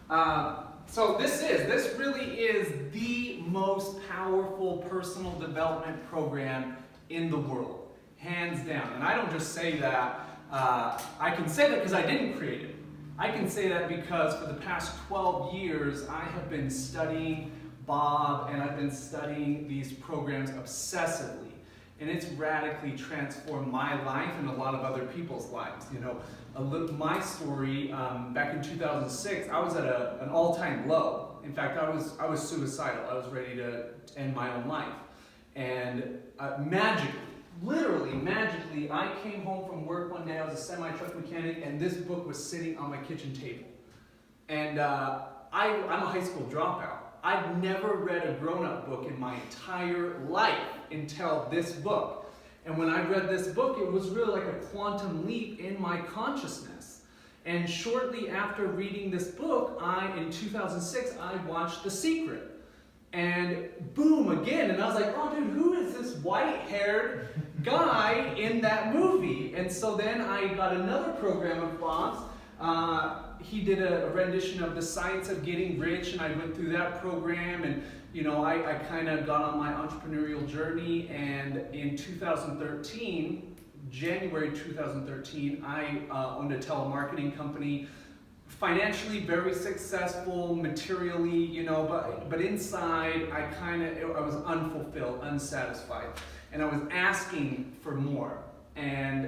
So this really is the most powerful personal development program in the world, hands down. And I don't just say that, I can say that because I didn't create it. I can say that because for the past 12 years, I have been studying Bob and I've been studying these programs obsessively. And it's radically transformed my life and a lot of other people's lives. You know, my story, back in 2006, I was at an all-time low. In fact, I was suicidal. I was ready to end my own life. And magically, literally magically, I came home from work one day. I was a semi-truck mechanic, and this book was sitting on my kitchen table. And I'm a high school dropout. I'd never read a grown-up book in my entire life until this book. And when I read this book, it was really like a quantum leap in my consciousness. And shortly after reading this book, in 2006, I watched The Secret. And boom, again, and I was like, oh dude, who is this white-haired guy in that movie? And so then I got another program of Bob's. He did a rendition of The Science of Getting Rich, and I went through that program, and you know, I kind of got on my entrepreneurial journey, and in 2013, January 2013, I owned a telemarketing company, financially very successful, materially, you know, but inside I was unfulfilled, unsatisfied, and I was asking for more. And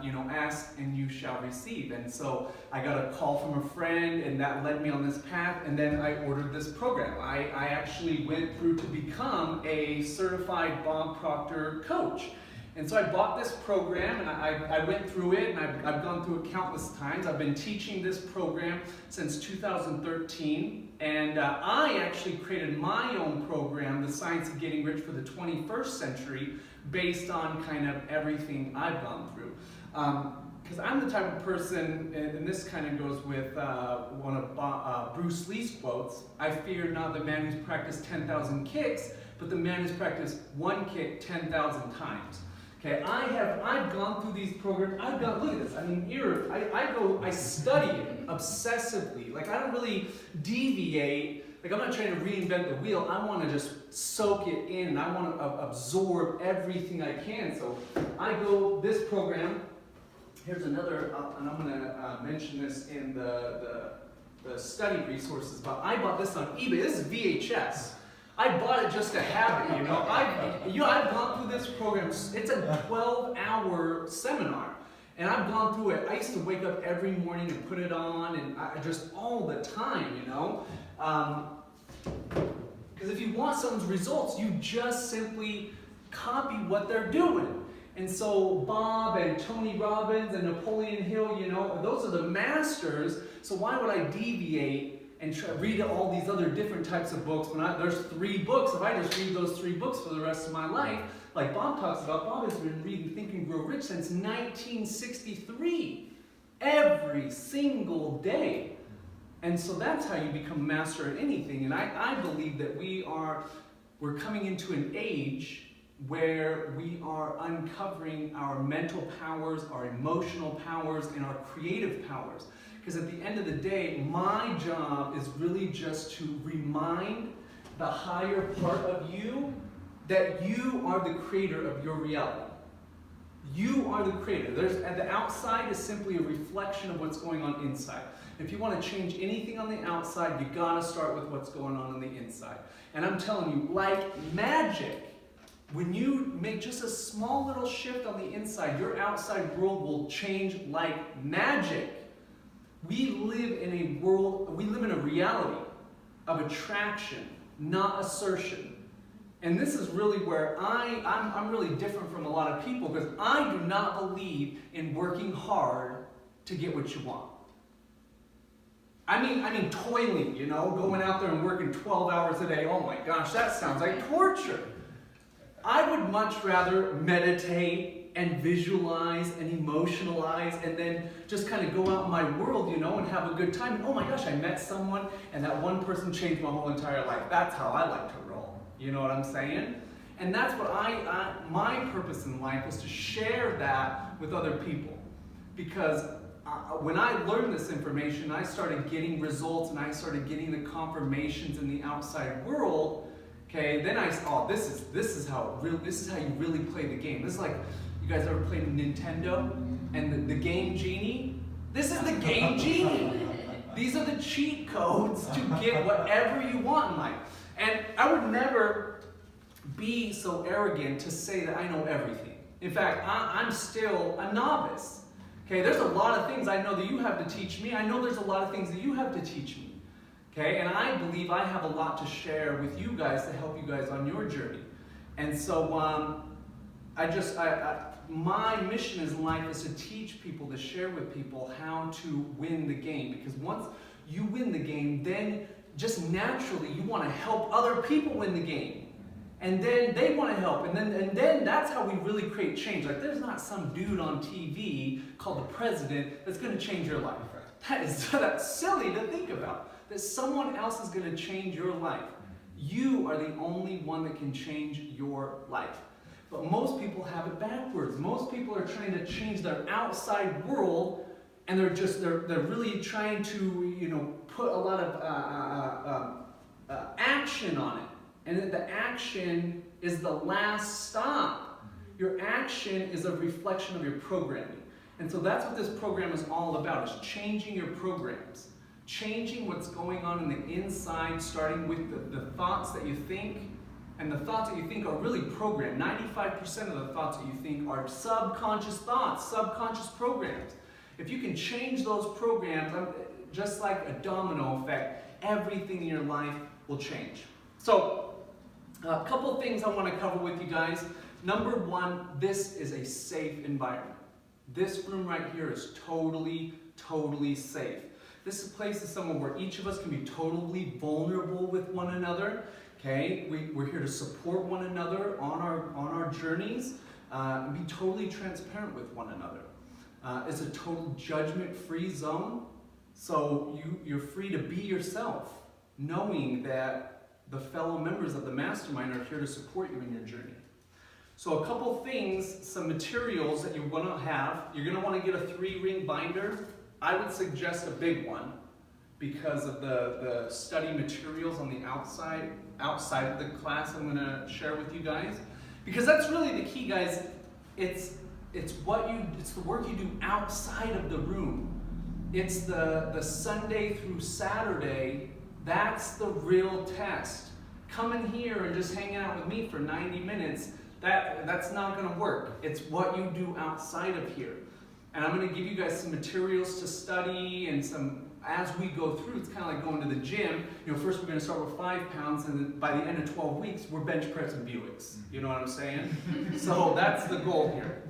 you know, ask and you shall receive. And so I got a call from a friend, and that led me on this path, and then I ordered this program. I actually went through to become a certified Bob Proctor coach. And so I bought this program, and I went through it, and I've gone through it countless times. I've been teaching this program since 2013, and I actually created my own program, The Science of Getting Rich for the 21st Century, based on kind of everything I've gone through. Because I'm the type of person, and this kind of goes with one of Bruce Lee's quotes, I fear not the man who's practiced 10,000 kicks, but the man who's practiced one kick 10,000 times. Okay, I've gone through these programs. Look at this. I mean, I study it obsessively. Like, I don't really deviate. Like, I'm not trying to reinvent the wheel. I want to just soak it in, and I want to absorb everything I can. So I go this program. Here's another, and I'm going to mention this in the study resources. But I bought this on eBay. This is VHS. I bought it just to have it, you know. I've gone through this program. It's a 12-hour seminar, and I've gone through it. I used to wake up every morning and put it on, and I just all the time, you know. Because if you want someone's results, you just simply copy what they're doing. And so Bob and Tony Robbins and Napoleon Hill, you know, those are the masters. So why would I deviate and read all these other different types of books when there's 3 books? If I just read those 3 books for the rest of my life, like Bob talks about, Bob has been reading Think and Grow Rich since 1963, every single day. And so that's how you become master at anything. And I believe that we're coming into an age where we are uncovering our mental powers, our emotional powers, and our creative powers. Because at the end of the day, my job is really just to remind the higher part of you that you are the creator of your reality. You are the creator. The outside is simply a reflection of what's going on inside. If you want to change anything on the outside, you gotta start with what's going on the inside. And I'm telling you, like magic, when you make just a small little shift on the inside, your outside world will change like magic. We live in a reality of attraction, not assertion. And this is really where I'm really different from a lot of people, because I do not believe in working hard to get what you want. I mean toiling, you know, going out there and working 12 hours a day. Oh my gosh, that sounds like torture. I would much rather meditate and visualize and emotionalize and then just kind of go out in my world, you know, and have a good time. And oh my gosh, I met someone and that one person changed my whole entire life. That's how I like to roll. You know what I'm saying? And that's what my purpose in life is, to share that with other people. Because when I learned this information, I started getting results and I started getting the confirmations in the outside world. Okay, then I saw, this is how you really play the game. This is like, you guys ever played Nintendo and the Game Genie? This is the Game Genie. These are the cheat codes to get whatever you want in life. And I would never be so arrogant to say that I know everything. In fact, I'm still a novice. Okay, there's a lot of things I know that you have to teach me. I know there's a lot of things that you have to teach me. Okay, and I believe I have a lot to share with you guys to help you guys on your journey. And so my mission in life is to teach people, to share with people how to win the game. Because once you win the game, then just naturally you want to help other people win the game. And then they want to help. And then that's how we really create change. Like, there's not some dude on TV called the president that's going to change your life. That's silly to think about. That someone else is going to change your life. You are the only one that can change your life. But most people have it backwards. Most people are trying to change their outside world, and they're really trying to put a lot of action on it. And then the action is the last stop. Your action is a reflection of your programming. And so that's what this program is all about, is changing your programs. Changing what's going on in the inside, starting with the thoughts that you think. And the thoughts that you think are really programmed. 95% of the thoughts that you think are subconscious thoughts, subconscious programs. If you can change those programs, just like a domino effect, everything in your life will change. So, a couple of things I want to cover with you guys. Number one, this is a safe environment. This room right here is totally, totally safe. This place is somewhere where each of us can be totally vulnerable with one another. Okay, we're here to support one another on our journeys, and be totally transparent with one another. It's a total judgment-free zone, so you're free to be yourself, knowing that the fellow members of the mastermind are here to support you in your journey. So a couple things, some materials that you're going to have. You're going to want to get a 3-ring binder. I would suggest a big one because of the study materials on the outside of the class I'm going to share with you guys. Because that's really the key, guys. It's the work you do outside of the room. It's the Sunday through Saturday. That's the real test. Coming here and just hanging out with me for 90 minutes, that's not going to work. It's what you do outside of here. And I'm going to give you guys some materials to study and as we go through, it's kind of like going to the gym. First we're going to start with 5 pounds, and then by the end of 12 weeks, we're bench pressing Buicks. You know what I'm saying? So that's the goal here.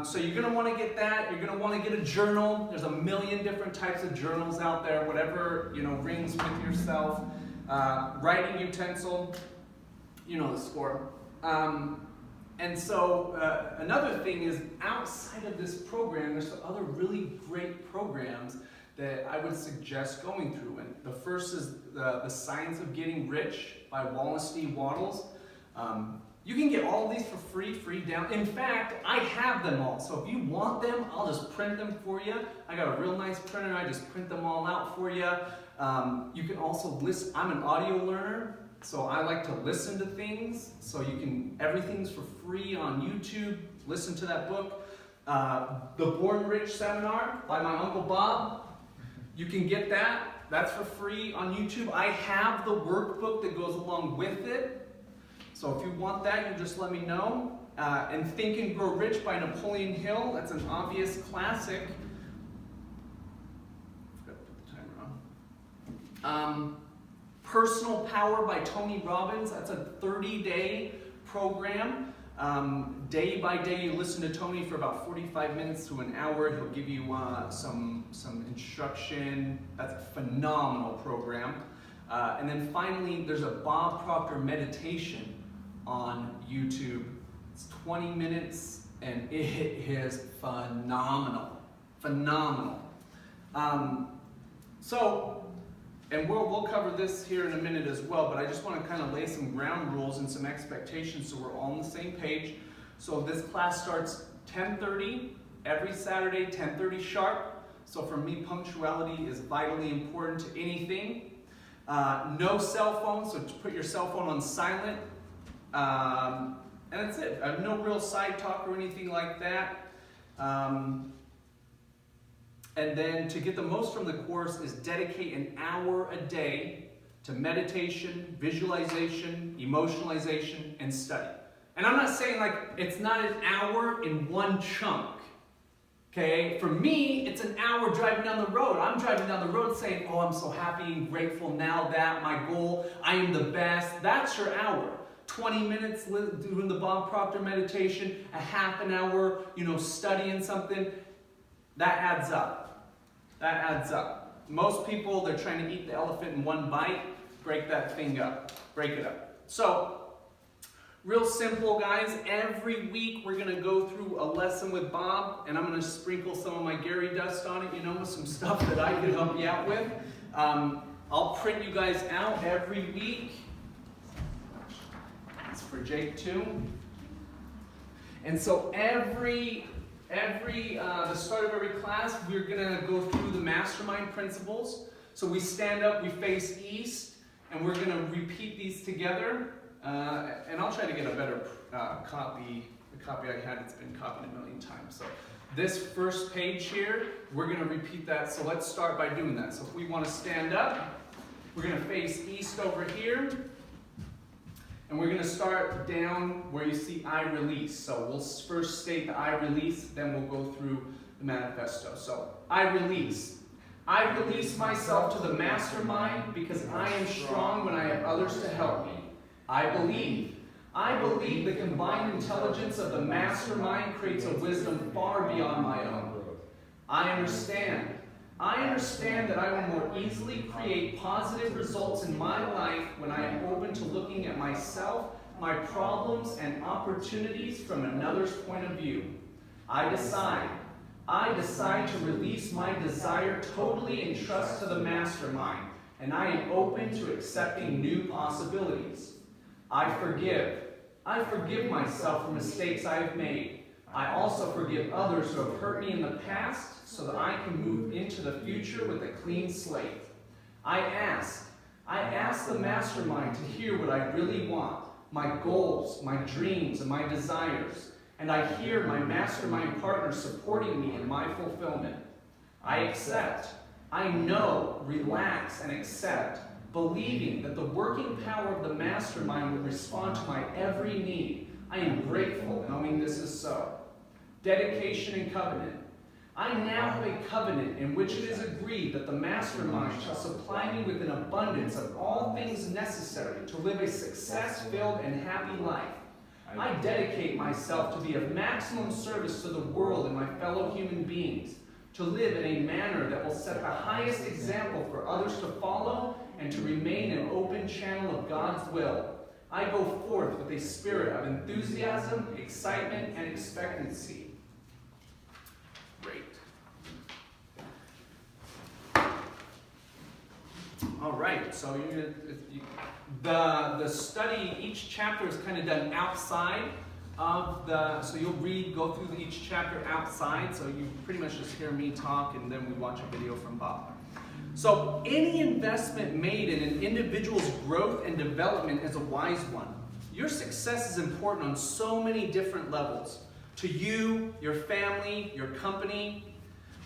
So you're going to want to get that. You're going to want to get a journal. There's a million different types of journals out there, whatever, rings with yourself. Writing utensil, the score. And so another thing is, outside of this program, there's some other really great programs that I would suggest going through. And the first is the Science of Getting Rich by Wallace D. Wattles. You can get all of these for free down. In fact, I have them all. So if you want them, I'll just print them for you. I got a real nice printer. I just print them all out for you. You can also listen. I'm an audio learner, so I like to listen to things. So everything's for free on YouTube. Listen to that book. The Born Rich Seminar by my Uncle Bob. You can get that. That's for free on YouTube. I have the workbook that goes along with it. So if you want that, you just let me know. And Think and Grow Rich by Napoleon Hill. That's an obvious classic. I forgot to put the timer on. Personal Power by Tony Robbins. That's a 30-day program. Day by day, you listen to Tony for about 45 minutes to an hour. He'll give you some instruction. That's a phenomenal program. And then finally, there's a Bob Proctor meditation on YouTube. It's 20 minutes, and it is phenomenal. Phenomenal. And we'll cover this here in a minute as well, but I just want to kind of lay some ground rules and some expectations so we're all on the same page. So this class starts 10:30 every Saturday, 10:30 sharp. So for me, punctuality is vitally important to anything. No cell phone, so put your cell phone on silent. And that's it. I have no real side talk or anything like that. And then to get the most from the course is dedicate an hour a day to meditation, visualization, emotionalization, and study. And I'm not saying like it's not an hour in one chunk. Okay, for me, it's an hour driving down the road. I'm driving down the road saying, oh, I'm so happy and grateful now that my goal, I am the best. That's your hour. 20 minutes doing the Bob Proctor meditation, a half an hour, studying something. That adds up. That adds up. Most people, they're trying to eat the elephant in one bite. Break that thing up. Break it up. So, real simple, guys. Every week we're going to go through a lesson with Bob, and I'm going to sprinkle some of my Gary dust on it, with some stuff that I can help you out with. I'll print you guys out every week. It's for Jake too. And so the start of every class, we're going to go through the mastermind principles. So we stand up, we face east, and we're going to repeat these together. And I'll try to get a better copy. The copy I had, it's been copied a million times. So this first page here, we're going to repeat that. So let's start by doing that. So if we want to stand up, we're going to face east over here. And we're going to start down where you see I release. So we'll first state the I release, then we'll go through the manifesto. So I release. I release myself to the mastermind because I am strong when I have others to help me. I believe. I believe the combined intelligence of the mastermind creates a wisdom far beyond my own. I understand. I understand that I will more easily create positive results in my life when I am open to looking at myself, my problems, and opportunities from another's point of view. I decide. I decide to release my desire totally and trust to the mastermind, and I am open to accepting new possibilities. I forgive. I forgive myself for mistakes I have made. I also forgive others who have hurt me in the past so that I can move into the future with a clean slate. I ask the mastermind to hear what I really want, my goals, my dreams, and my desires. And I hear my mastermind partner supporting me in my fulfillment. I accept. I know, relax, and accept, believing that the working power of the mastermind will respond to my every need. I am grateful, knowing this is so. Dedication and covenant. I now have a covenant in which it is agreed that the mastermind shall supply me with an abundance of all things necessary to live a success-filled and happy life. I dedicate myself to be of maximum service to the world and my fellow human beings, to live in a manner that will set the highest example for others to follow and to remain an open channel of God's will. I go forth with a spirit of enthusiasm, excitement, and expectancy. Great. All right, so the study, each chapter is kind of done outside of so you'll go through each chapter outside, so you pretty much just hear me talk and then we watch a video from Bob. So any investment made in an individual's growth and development is a wise one. Your success is important on so many different levels. To you, your family, your company.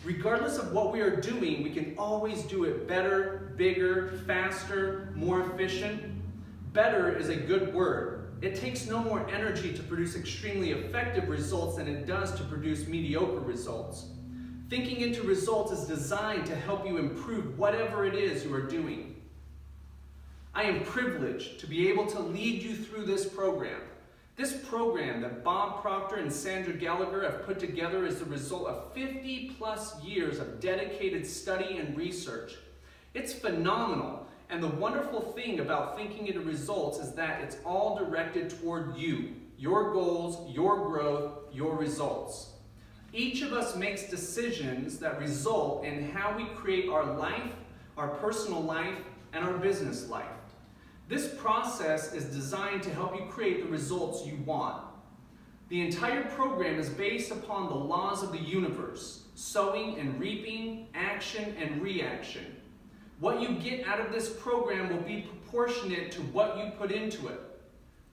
Regardless of what we are doing, we can always do it better, bigger, faster, more efficient. Better is a good word. It takes no more energy to produce extremely effective results than it does to produce mediocre results. Thinking into results is designed to help you improve whatever it is you are doing. I am privileged to be able to lead you through this program. This program that Bob Proctor and Sandra Gallagher have put together is the result of 50+ years of dedicated study and research. It's phenomenal, and the wonderful thing about thinking into results is that it's all directed toward you, your goals, your growth, your results. Each of us makes decisions that result in how we create our life, our personal life, and our business life. This process is designed to help you create the results you want. The entire program is based upon the laws of the universe: sowing and reaping, action and reaction. What you get out of this program will be proportionate to what you put into it.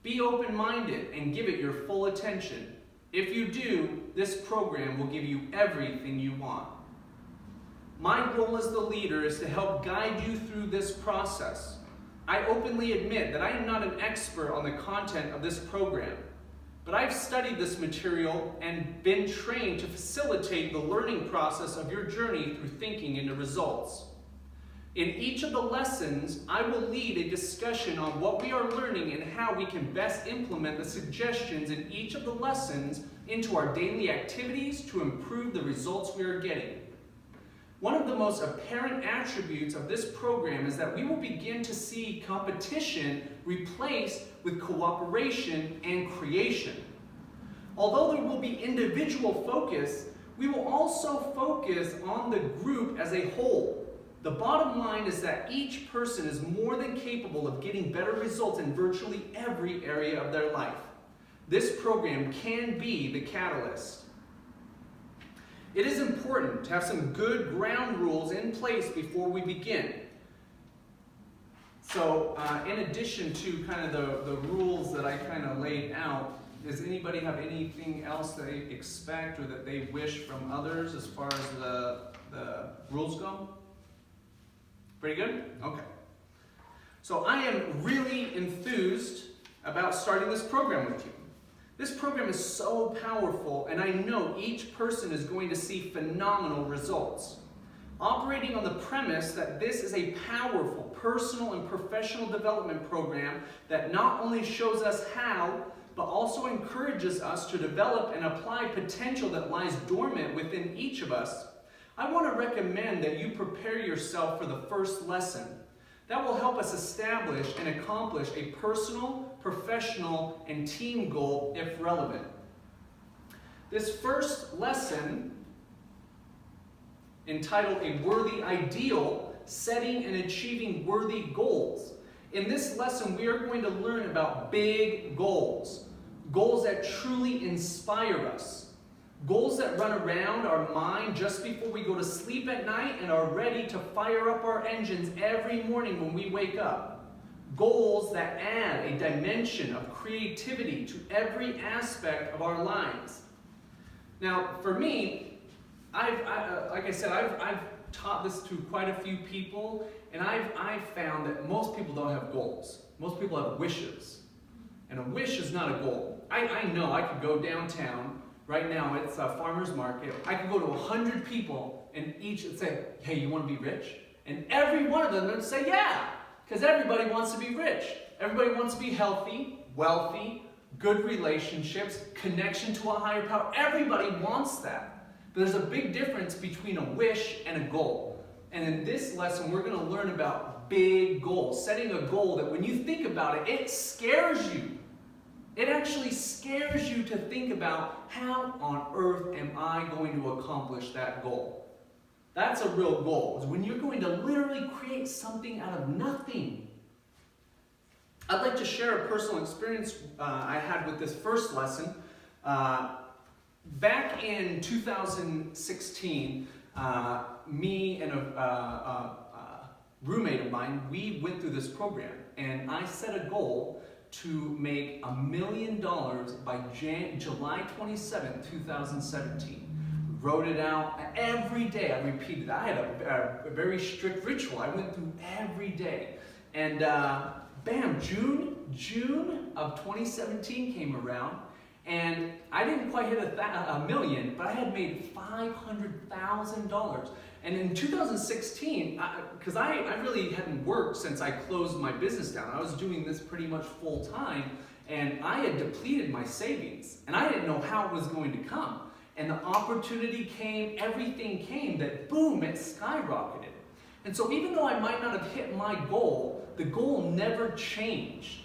Be open-minded and give it your full attention. If you do, this program will give you everything you want. My role as the leader is to help guide you through this process. I openly admit that I am not an expert on the content of this program, but I've studied this material and been trained to facilitate the learning process of your journey through thinking into results. In each of the lessons, I will lead a discussion on what we are learning and how we can best implement the suggestions in each of the lessons into our daily activities to improve the results we are getting. One of the most apparent attributes of this program is that we will begin to see competition replaced with cooperation and creation. Although there will be individual focus, we will also focus on the group as a whole. The bottom line is that each person is more than capable of getting better results in virtually every area of their life. This program can be the catalyst. It is important to have some good ground rules in place before we begin. So in addition to kind of the rules that I kind of laid out, does anybody have anything else they expect or that they wish from others as far as the rules go? Pretty good? Okay. So I am really enthused about starting this program with you. This program is so powerful, and I know each person is going to see phenomenal results. Operating on the premise that this is a powerful personal and professional development program that not only shows us how, but also encourages us to develop and apply potential that lies dormant within each of us, I want to recommend that you prepare yourself for the first lesson. That will help us establish and accomplish a personal, professional, and team goal if relevant. This first lesson, entitled A Worthy Ideal, Setting and Achieving Worthy Goals. In this lesson, we are going to learn about big goals. Goals that truly inspire us. Goals that run around our mind just before we go to sleep at night and are ready to fire up our engines every morning when we wake up. Goals that add a dimension of creativity to every aspect of our lives. Now, for me, I've taught this to quite a few people, and I've found that most people don't have goals. Most people have wishes. And a wish is not a goal. I know I could go downtown. Right now, it's a farmer's market. I could go to 100 people and each would say, hey, you want to be rich? And every one of them would say, yeah, because everybody wants to be rich. Everybody wants to be healthy, wealthy, good relationships, connection to a higher power. Everybody wants that. But there's a big difference between a wish and a goal. And in this lesson, we're going to learn about big goals, setting a goal that when you think about it, it scares you. It actually scares you to think about how on earth am I going to accomplish that goal. That's a real goal, is when you're going to literally create something out of nothing. I'd like to share a personal experience I had with this first lesson. Back in 2016, me and a roommate of mine, we went through this program, and I set a goal to make $1 million by July 27, 2017. Wrote it out every day. I repeated. I had a very strict ritual. I went through every day. And bam, June of 2017 came around, and I didn't quite hit a million, but I had made $500,000. And in 2016, because I really hadn't worked since I closed my business down. I was doing this pretty much full time, and I had depleted my savings, and I didn't know how it was going to come. And the opportunity came, everything came, that boom, it skyrocketed. And so even though I might not have hit my goal, the goal never changed.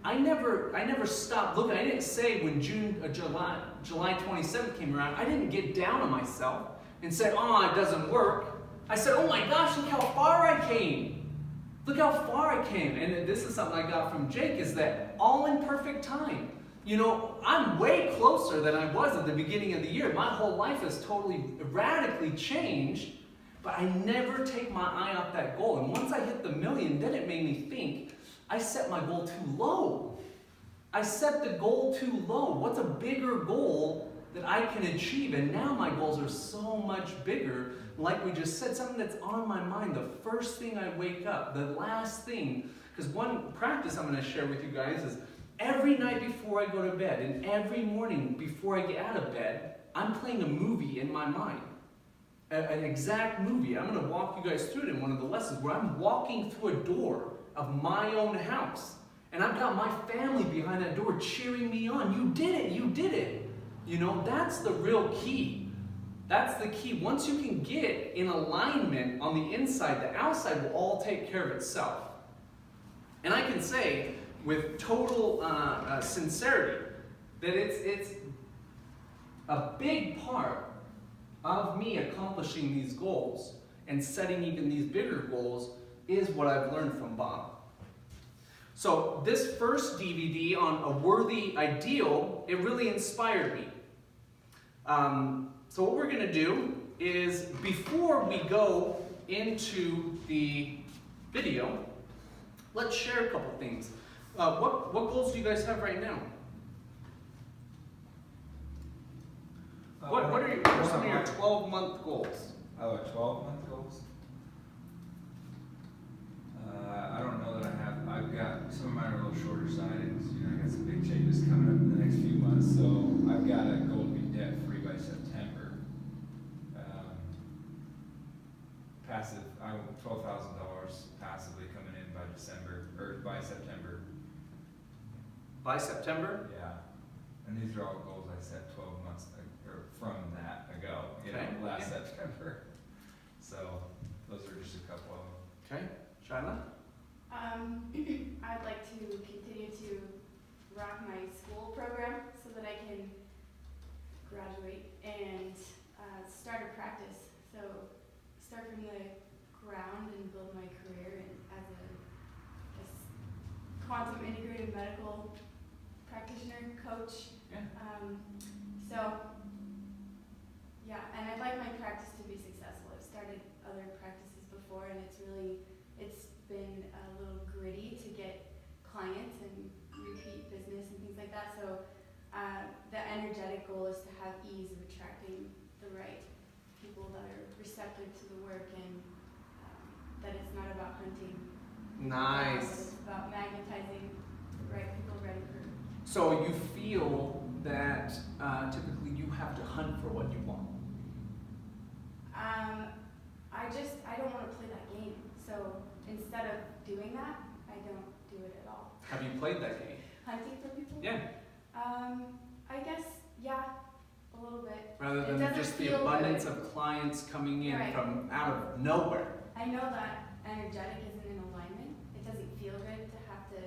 I never stopped looking. I didn't say when July 27th came around, I didn't get down on myself and said, oh, it doesn't work. I said, oh my gosh, look how far I came. Look how far I came. And this is something I got from Jake, is that all in perfect time. You know, I'm way closer than I was at the beginning of the year. My whole life has totally, radically changed, but I never take my eye off that goal. And once I hit the million, then it made me think, I set my goal too low. I set the goal too low. What's a bigger goal that I can achieve? And now my goals are so much bigger. Like we just said, something that's on my mind, the first thing I wake up, the last thing. Because one practice I'm going to share with you guys is every night before I go to bed and every morning before I get out of bed, I'm playing a movie in my mind. An exact movie. I'm going to walk you guys through it in one of the lessons where I'm walking through a door of my own house. And I've got my family behind that door cheering me on. You did it, you did it. You know, that's the real key. That's the key. Once you can get in alignment on the inside, the outside will all take care of itself. And I can say with total sincerity that it's a big part of me accomplishing these goals and setting even these bigger goals is what I've learned from Bob. So this first DVD on a worthy ideal, it really inspired me. So what we're going to do is, before we go into the video, let's share a couple things. What goals do you guys have right now? What are some of your 12-month goals? Oh, 12-month goals? I don't know that I have. I've got some of mine are a little shorter sighted. You know, I got some big changes coming up in the next few months, so I've got a goal to be debt free by September. Passive, I want $12,000 passively coming in by December or by September. By September? Yeah, and these are all goals I set 12 months or from that ago. Okay. Last September. So those are just a couple of them. Okay, Shyla? I'd like to continue to rock my school program so that I can graduate and start a practice. So start from the ground and build my career as a quantum integrated medical practitioner, coach. Yeah. And I'd like my practice to be successful. I've started other practices before, and it's been a little gritty to get clients and repeat business and things like that. So the energetic goal is to have ease of attracting the right people that are receptive to the work, and that it's not about hunting. Nice. It's about magnetizing the right people ready for. So you feel that typically you have to hunt for what you want? I don't want to play that game. So instead of doing that, I don't do it at all. Have you played that game? Hunting for people? Yeah. I guess, yeah, a little bit. Rather than just the abundance of clients coming in Right. from out of nowhere. I know that energetic isn't in alignment. It doesn't feel good to have to,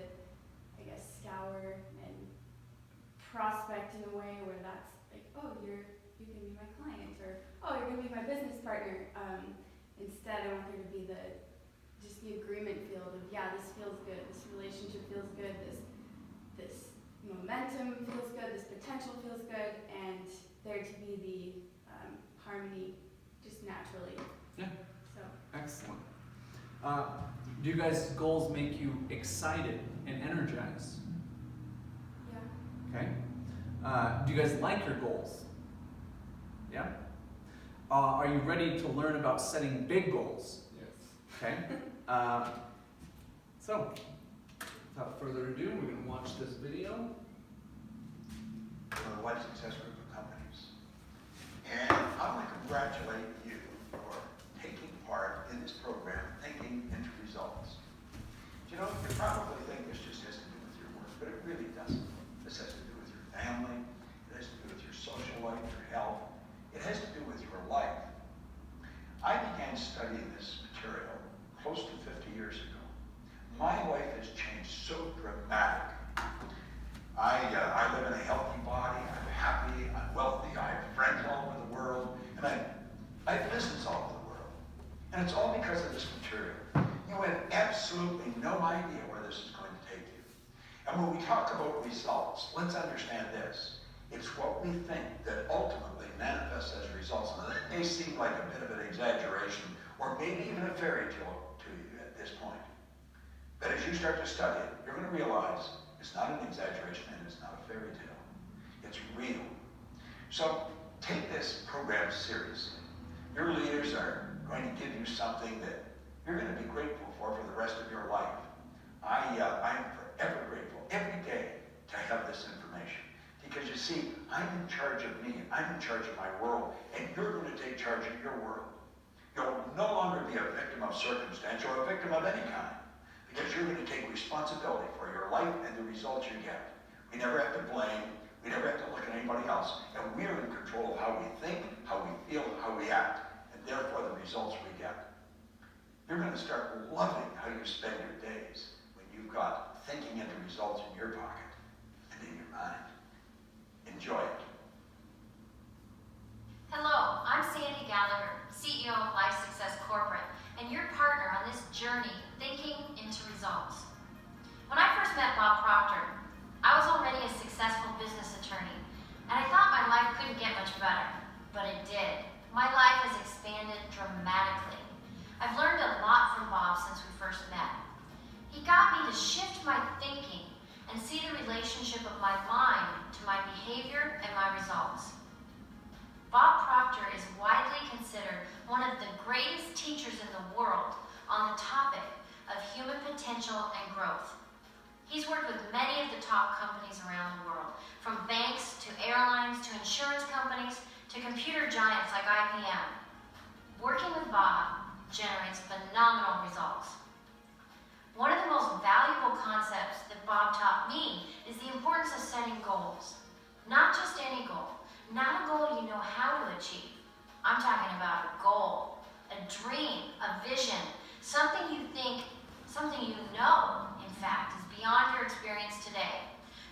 I guess, scour and prospect in a way where that's like, oh, you can be my client, or oh, you're gonna be my business partner. Instead, I want there to be just the agreement field of, yeah, this feels good, this relationship feels good, this momentum feels good, this potential feels good, and there to be the harmony just naturally. Yeah. So. Excellent. Do you guys' goals make you excited and energized? Yeah. Okay. Do you guys like your goals? Yeah? Are you ready to learn about setting big goals? Yes. Okay. So, without further ado, we're going to watch this video. For a White Success Group of companies. And I want to congratulate you for taking part in this program, Thinking into Results. You know, you probably think this just has to do with your work, but it really doesn't. This has to do with your family, it has to do with your social life, your health, it has to do with your life. I began studying this material close to 50 years ago. My life has changed so dramatically. I live in a healthy body, I'm happy, I'm wealthy, I have friends all over the world, and I have business all over the world. And it's all because of this material. You have absolutely no idea where this is going to take you. And when we talk about results, let's understand this. It's what we think that ultimately manifests as results. Now, that may seem like a bit of an exaggeration, or maybe even a fairy tale to you at this point. But as you start to study it, you're going to realize it's not an exaggeration and it's not a fairy tale. It's real. So take this program seriously. Your leaders are going to give you something that you're going to be grateful for the rest of your life. I'm forever grateful every day to have this information. Because you see, I'm in charge of me. I'm in charge of my world. And you're going to take charge of your world. You'll no longer be a victim of circumstance or a victim of any kind. Because you're going to take responsibility for your life and the results you get. We never have to blame. We never have to look at anybody else. And we're in control of how we think, how we feel, how we act. And therefore the results we get. You're going to start loving how you spend your days when you've got thinking and the results in your pocket and in your mind. Enjoy it. Hello, I'm Sandy Gallagher, CEO of Life Success Corporate, and your partner on this journey, thinking into results. When I first met Bob Proctor, I was already a successful business attorney, and I thought my life couldn't get much better, but it did. My life has expanded dramatically. I've learned a lot from Bob since we first met. He got me to shift my thinking and see the relationship of my mind to my behavior and my results. Bob Proctor is widely considered one of the greatest teachers in the world on the topic of human potential and growth. He's worked with many of the top companies around the world, from banks to airlines to insurance companies to computer giants like IBM. Working with Bob generates phenomenal results. One of the most valuable concepts that Bob taught me is the importance of setting goals. Not just any goal. Not a goal you know how to achieve. I'm talking about a goal, a dream, a vision, something you think, something you know, in fact, is beyond your experience today.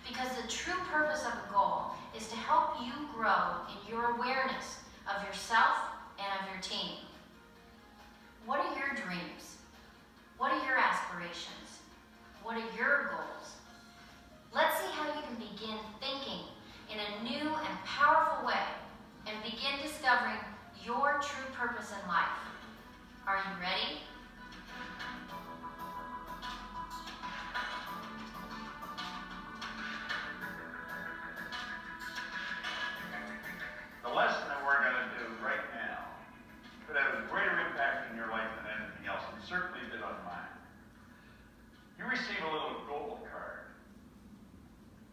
Because the true purpose of a goal is to help you grow in your awareness of yourself and of your team. What are your dreams? What are your aspirations? What are your goals? Let's see how you can begin thinking in a new and powerful way and begin discovering your true purpose in life. Are you ready? The lesson that we're going to do right now could have a greater impact in your life than anything else, and certainly did on mine. You receive a little goal card.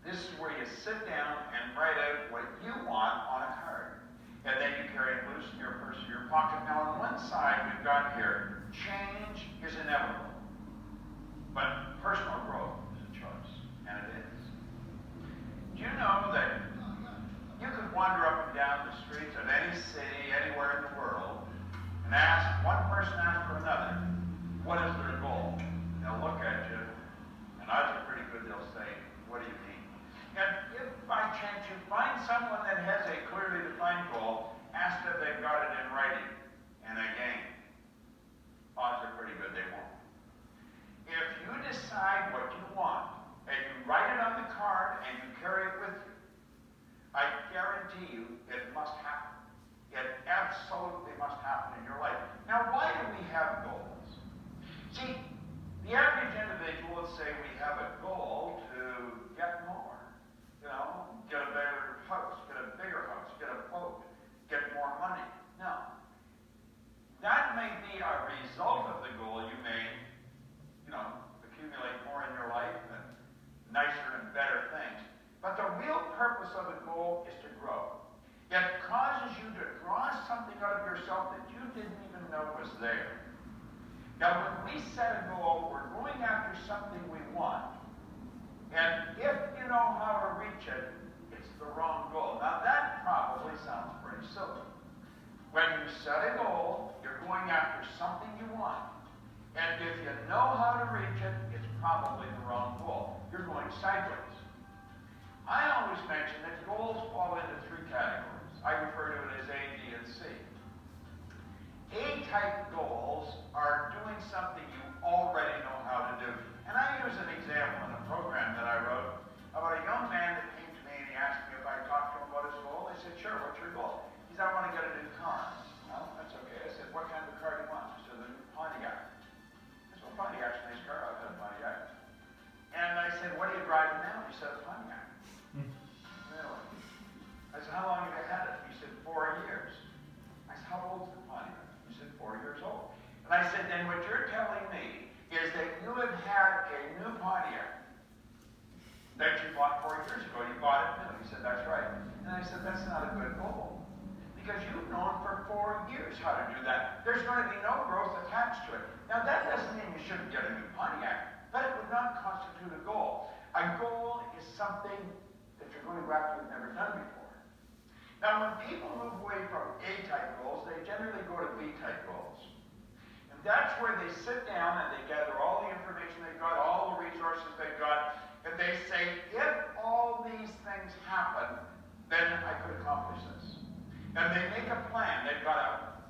This is where you sit down and write out what you want on a card. And then you carry it loose in your purse or your pocket. Now on one side we've got here, change is inevitable. But personal growth is a choice, and it is. Do you know that you could wander up and down the streets of any city, anywhere in the world, and ask one person after another, what is their goal? They'll look at you, and odds are pretty good they'll say, what do you mean? And if by chance you find someone that has a clearly defined goal, ask if they've got it in writing. And again, odds are pretty good they won't. If you decide what you want, and you write it on the card and you carry it with you, I guarantee you it must happen. It absolutely must happen in your life. Now, why do we have goals? See, the average individual would say we have a goal to get more. You know, get a better house, get a bigger house, get a boat, get more money. No. That may be a result of the goal. You may, accumulate more in your life and nicer and better things. But the real purpose of the goal is to grow. It causes you to draw something out of yourself that you didn't even know was there. Now, when we set a goal, we're going after something we want. And if you know how to reach it, it's the wrong goal. Now, that probably sounds pretty silly. When you set a goal, you're going after something you want. And if you know how to reach it, it's probably the wrong goal. You're going sideways. I always mention that goals fall into three categories. I refer to it as A, B, and C. A-type goals are doing something you already know how to do. And I use an example in a program that I wrote I said, then what you're telling me is that you have had a new Pontiac that you bought 4 years ago. You bought it new. He said, that's right. And I said, that's not a good goal. Because you've known for 4 years how to do that. There's going to be no growth attached to it. Now, that doesn't mean you shouldn't get a new Pontiac, but it would not constitute a goal. A goal is something that you're going to go after you've never done before. Now, when people move away from A-type goals, they generally go to B-type goals. And that's where they sit down and they gather all the information they've got, all the resources they've got, and they say, if all these things happen, then I could accomplish this. And they make a plan. They've got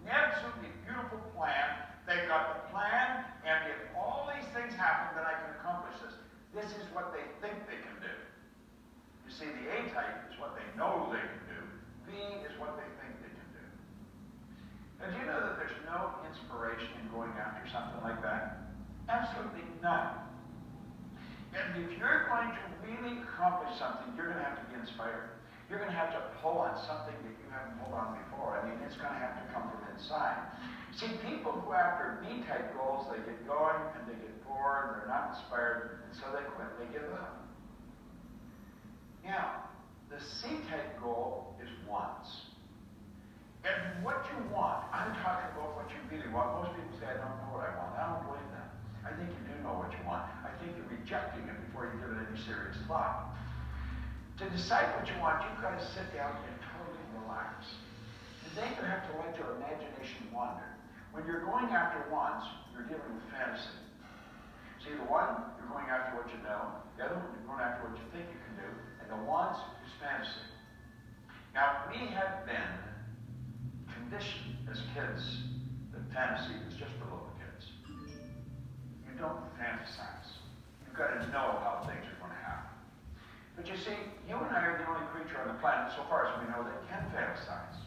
an absolutely beautiful plan. They've got the plan, and if all these things happen, then I can accomplish this. This is what they think they can do. You see, the A-type is what they know they can do. B is what they think they can do. And do you know that there's no inspiration in going after something like that? Absolutely none. And if you're going to really accomplish something, you're going to have to be inspired. You're going to have to pull on something that you haven't pulled on before. I mean, it's going to have to come from inside. See, people who after B-type goals, they get going and they get bored, they're not inspired, and so they quit, they give up. Now, the C-type goal is wants. And what you want, I'm talking about what you really want. Most people say, I don't know what I want. I don't believe that. I think you do know what you want. I think you're rejecting it before you give it any serious thought. To decide what you want, you've got to sit down and totally relax. And then you have to let your imagination wander. When you're going after wants, you're dealing with fantasy. See, the one, you're going after what you know. The other one, you're going after what you think you can do. And the wants is fantasy. Now, we have been conditioned as kids that fantasy is just for little kids. You don't fantasize. You've got to know how things are going to happen. But you see, you and I are the only creature on the planet, so far as we know, that can fantasize.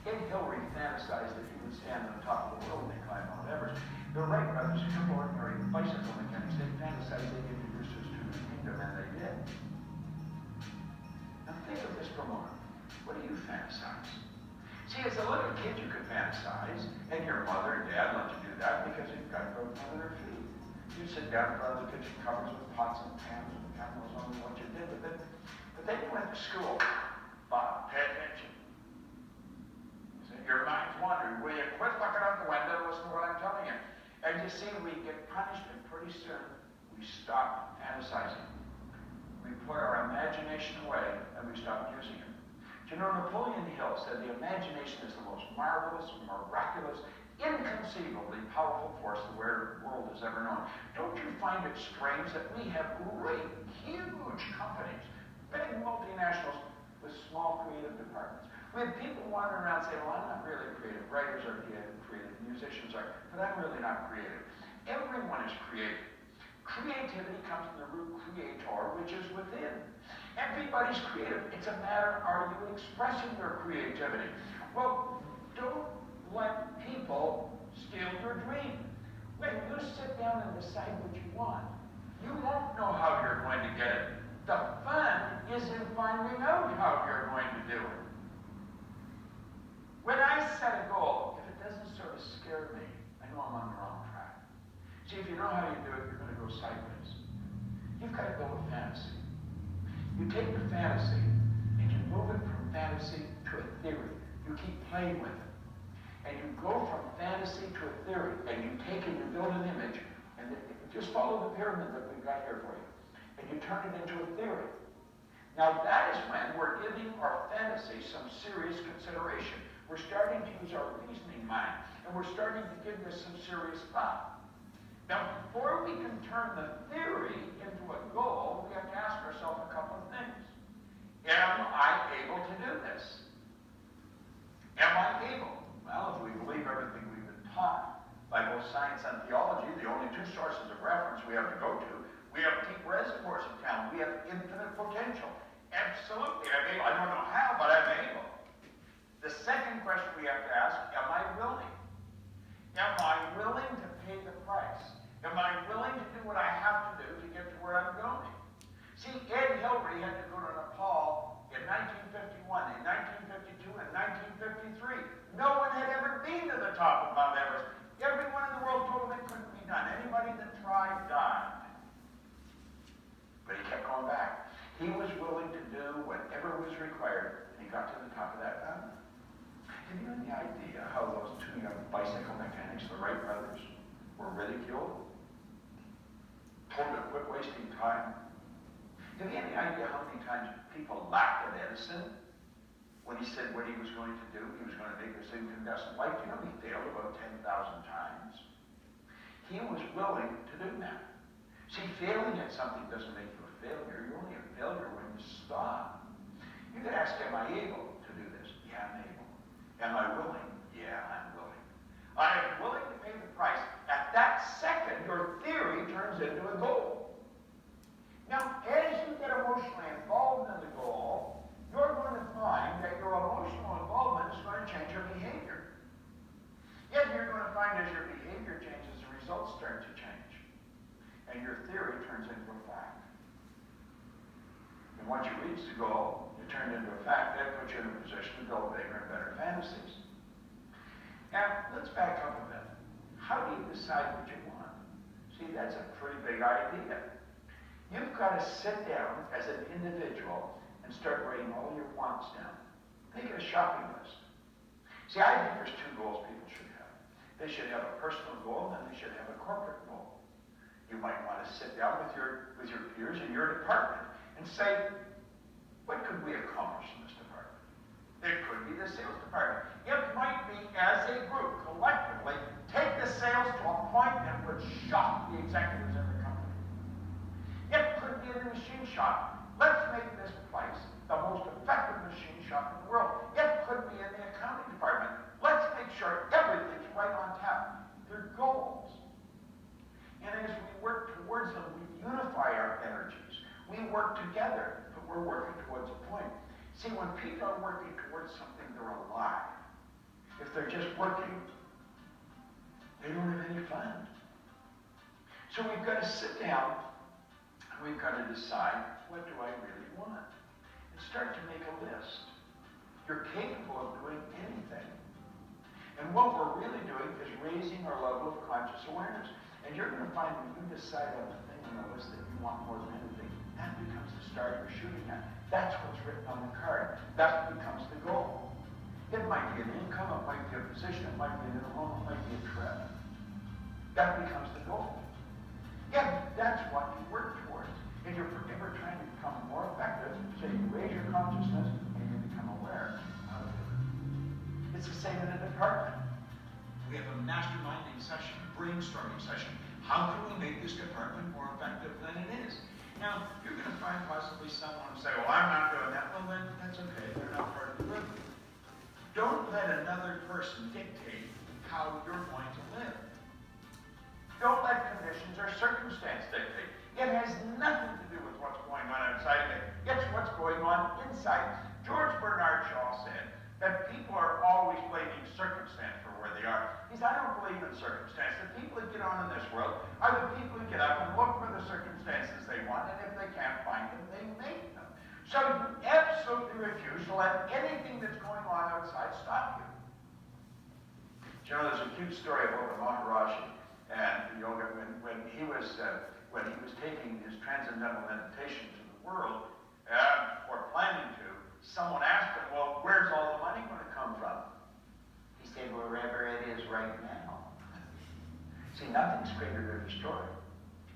Ed Hillary fantasized that he would stand on top of the world and climb Mount Everest. The Wright brothers, a couple ordinary bicycle mechanics, they fantasized they'd introduce us to the kingdom, and they did. Now think of this for a moment. What do you fantasize? See, as a little kid, you could fantasize, and your mother and dad let you do that because you've got growth under their feet. You sit down in front of the kitchen cupboards with pots and pans and God knows only what you did with it. But then you went to school. Bob, pay attention. Your mind's wandering. Will you quit looking out the window and listen to what I'm telling you? And you see, we get punished, and pretty soon we stop fantasizing. We put our imagination away, and we stop using it. Do you know, Napoleon Hill said the imagination is the most marvelous, miraculous, inconceivably powerful force the world has ever known. Don't you find it strange that we have great, huge companies, big multinationals with small creative departments? We have people wandering around saying, well, I'm not really creative. Writers are creative, musicians are, but I'm really not creative. Everyone is creative. Creativity comes from the root creator, which is within. Everybody's creative. It's a matter, are you expressing your creativity? Well, don't let people steal your dream. When you sit down and decide what you want, you won't know how you're going to get it. The fun is in finding out how you're going to do it. When I set a goal, if it doesn't sort of scare me, I know I'm on the wrong track. See, if you know how you do it, you're going to go sideways. You've got to go with fantasy. You take the fantasy and you move it from fantasy to a theory. You keep playing with it. And you go from fantasy to a theory, and you take and you build an image, and just follow the pyramid that we've got here for you. And you turn it into a theory. Now that is when we're giving our fantasy some serious consideration. We're starting to use our reasoning mind, and we're starting to give this some serious thought. Now, before we can turn the theory into a goal, we have to ask ourselves a couple of things. Am I able to do this? Am I able? Well, if we believe everything we've been taught by both science and theology, the only two sources of reference we have to go to, we have deep reservoirs of talent. We have infinite potential. Absolutely, I'm able. I don't know how, but I'm able. The second question we have to ask, am I willing? Am I willing to pay the price? Am I willing to do what I have to do to get to where I'm going? See, Ed Hillary had to go to Nepal in 1951, in 1952, and 1953. No one had ever been to the top of Mount Everest or ridiculed, told to quit wasting time. Have you any idea how many times people laughed at Edison when he said what he was going to do? He was going to make this incandescent light. You know, he failed about 10,000 times. He was willing to do that. See, failing at something doesn't make you a failure. You're only a failure when you stop. You could ask, am I able to do this? Yeah, I'm able. Am I willing? Yeah, I'm willing. I am willing to pay the price. At that second, your theory turns into a goal. Now, as you get emotionally involved in the goal, you're going to find that your emotional involvement is going to change your behavior. Yet you're going to find as your behavior changes, the results start to change. And your theory turns into a fact. And once you reach the goal, it turned into a fact. That puts you in a position to build bigger and better fantasies. Now, let's back up a bit. How do you decide what you want? See, that's a pretty big idea. You've got to sit down as an individual and start writing all your wants down. Make it a shopping list. See, I think there's two goals people should have. They should have a personal goal, and then they should have a corporate goal. You might want to sit down with your peers in your department and say, what could we accomplish in this department? It could be the sales department. It might be, as a group, collectively, take the sales to a point that would shock the executives in the company. It could be in the machine shop. Let's make this place the most effective machine shop in the world. It could be in the accounting department. Let's make sure everything's right on tap. They're goals. And as we work towards them, we unify our energies. We work together, but we're working towards a point. See, when people are working towards something, they're alive. If they're just working, they don't have any fun. So we've got to sit down, and we've got to decide, what do I really want? And start to make a list. You're capable of doing anything. And what we're really doing is raising our level of conscious awareness. And you're going to find when you decide on the thing on the list that you want more than anything, that becomes the star you're shooting at. That's what's written on the card. That becomes the goal. It might be an income, it might be a position, it might be an home, it might be a trip. That becomes the goal. Yeah, that's what you work towards. If you're ever trying to become more effective, so you raise your consciousness and you become aware of it. It's the same in a department. We have a masterminding session, a brainstorming session. How can we make this department more effective than it is? Now, you're going to find possibly someone who say, well, I'm not doing that. Well, then that's okay. They're not part of the group. Don't let another person dictate how you're going to live. Don't let conditions or circumstance dictate. It has nothing to do with what's going on outside of it. It's what's going on inside. George Bernard Shaw said that people are always blaming circumstance for where they are. He said, I don't believe in circumstance. The people that get on in this world are the people who get up and look for the circumstances they want, and if they can't find them, they make them. So you absolutely refuse to let anything that's going on outside stop you. You know, there's a cute story about the Maharaji and yoga when he was taking his transcendental meditation to the world, or planning to. Someone asked him, well, where's all the money going to come from? He said, wherever it is right now. See, nothing's created or destroyed.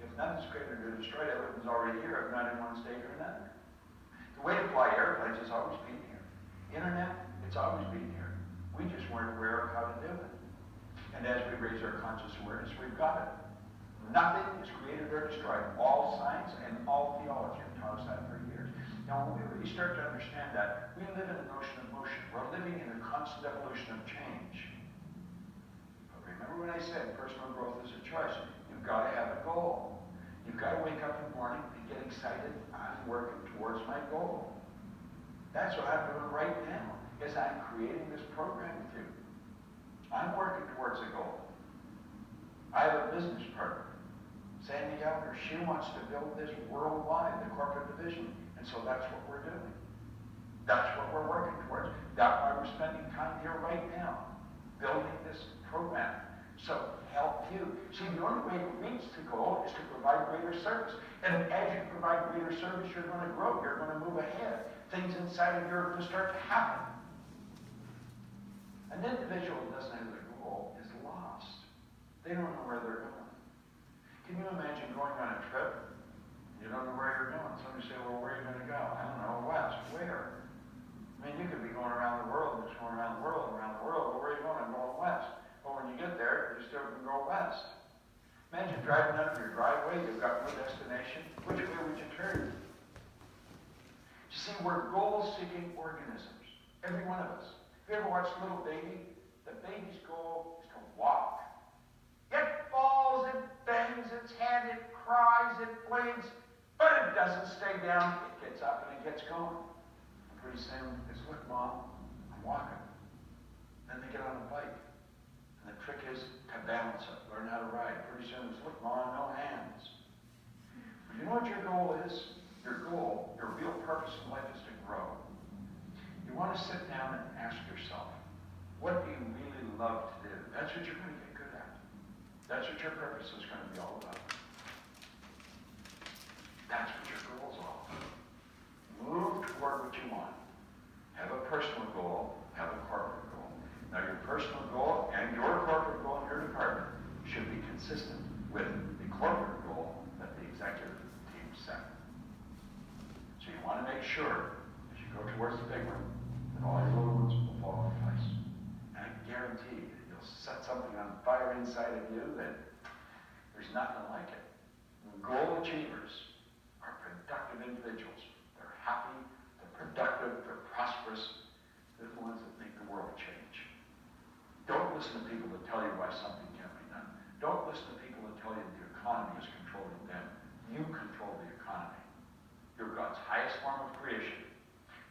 If nothing's created or destroyed, everything's already here, if not in one state or another. The way to fly airplanes has always been here. Internet, it's always been here. We just weren't aware of how to do it. And as we raise our conscious awareness, we've got it. Nothing is created or destroyed. All science and all theology have taught us that for years. Now, when we really start to understand that, we live in an ocean of motion. We're living in a constant evolution of change. But remember when I said personal growth is a choice. You've got to have a goal. You've got to wake up in the morning and get excited. I'm working towards my goal. That's what I'm doing right now, is I'm creating this program with you. I'm working towards a goal. I have a business partner, Sandy Gallagher. She wants to build this worldwide, the corporate division. And so that's what we're doing. That's what we're working towards. That's why we're spending time here right now, building this program. So help you. See, the only way to reach the goal is to provide greater service. And as you provide greater service, you're going to grow. You're going to move ahead. Things inside of you are going to start to happen. An individual who doesn't have a goal is lost. They don't know where they're going. west. Imagine driving up your driveway, you've got your destination. Which way would you turn? You see, we're goal-seeking organisms, every one of us. Have you ever watched a little baby? The baby's goal is to walk. It falls, it bangs its head, it cries, it bleeds, but it doesn't stay down. It gets up and it gets going. And pretty soon, it's, look, Mom, I'm walking. Then they get on a bike. And the trick is to balance it, learn how to ride. Pretty soon, it's, look, Mom, no hands. But you know what your goal is? Your goal, your real purpose in life is to grow. You want to sit down and ask yourself, what do you really love to do? That's what you're going to get good at. That's what your purpose is going to be all about. That's what your goal is all about. Move toward what you want. Have a personal goal, have a corporate goal. Now your personal goal and your corporate goal in your department should be consistent with the corporate goal that the executive team set. So you want to make sure, as you go towards the big one, that all your little ones will fall into place. And I guarantee that you'll set something on fire inside of you that there's nothing like it. Goal achievers are productive individuals. They're happy, they're productive, they're prosperous. They're the ones that make the world change. Don't listen to people that tell you why something can't be done. Don't listen to people that tell you the economy is controlling them. You control the economy. You're God's highest form of creation.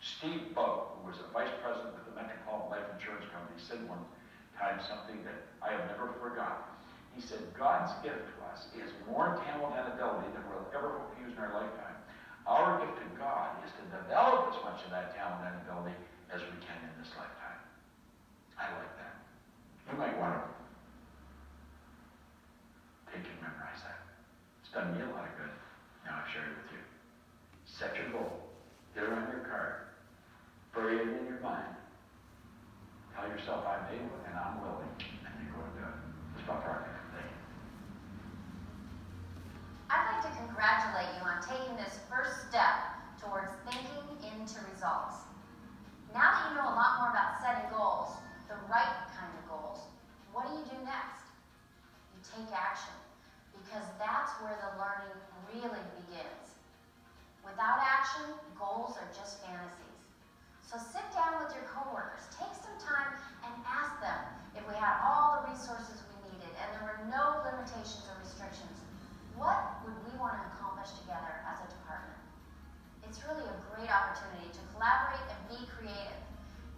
Steve Bowe, who was a vice president with the Metropolitan Life Insurance Company, said one time something that I have never forgotten. He said, God's gift to us is more talent and ability than we'll ever hope to use in our lifetime. Our gift to God is to develop as much of that talent and ability as we can in this lifetime. I like that. You might want to take and memorize that. It's done me a lot of good. Now I've shared it with you. Set your goal. Get it on your card. Bury it in your mind. Tell yourself, I'm able and I'm willing. And then go and do it. It's about Proctor. Thank you. I'd like to congratulate you on taking this first step towards thinking into results. Now that you know a lot more about setting goals, the right kind of goals, what do you do next? You take action, because that's where the learning really begins. Without action, goals are just fantasies. So sit down with your coworkers, take some time and ask them if we had all the resources we needed and there were no limitations or restrictions, what would we want to accomplish together as a department? It's really a great opportunity to collaborate and be creative,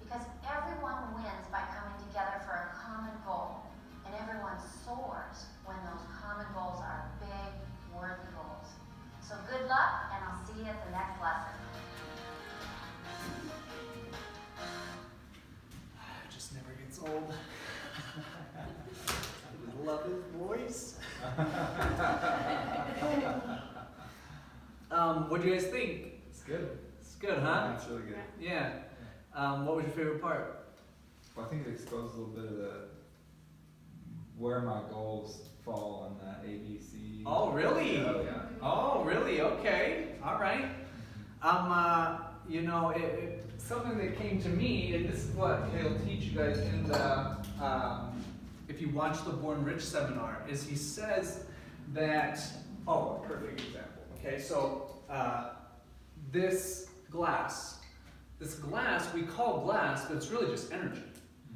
because everyone wins by coming together for a common goal, and everyone soars when those common goals are big, worthy goals. So good luck, and I'll see you at the next lesson. It just never gets old. I love his voice. What do you guys think? It's good. It's good, huh? It's really good. Yeah. What was your favorite part? Well, I think it exposed a little bit of where my goals fall on that ABC. Oh, really? Oh, yeah. Oh, really? Okay. All right. Something that came to me, and this is what he'll teach you guys in the, if you watch the Born Rich seminar, is he says that, a perfect example. Okay, so this glass we call glass, but it's really just energy.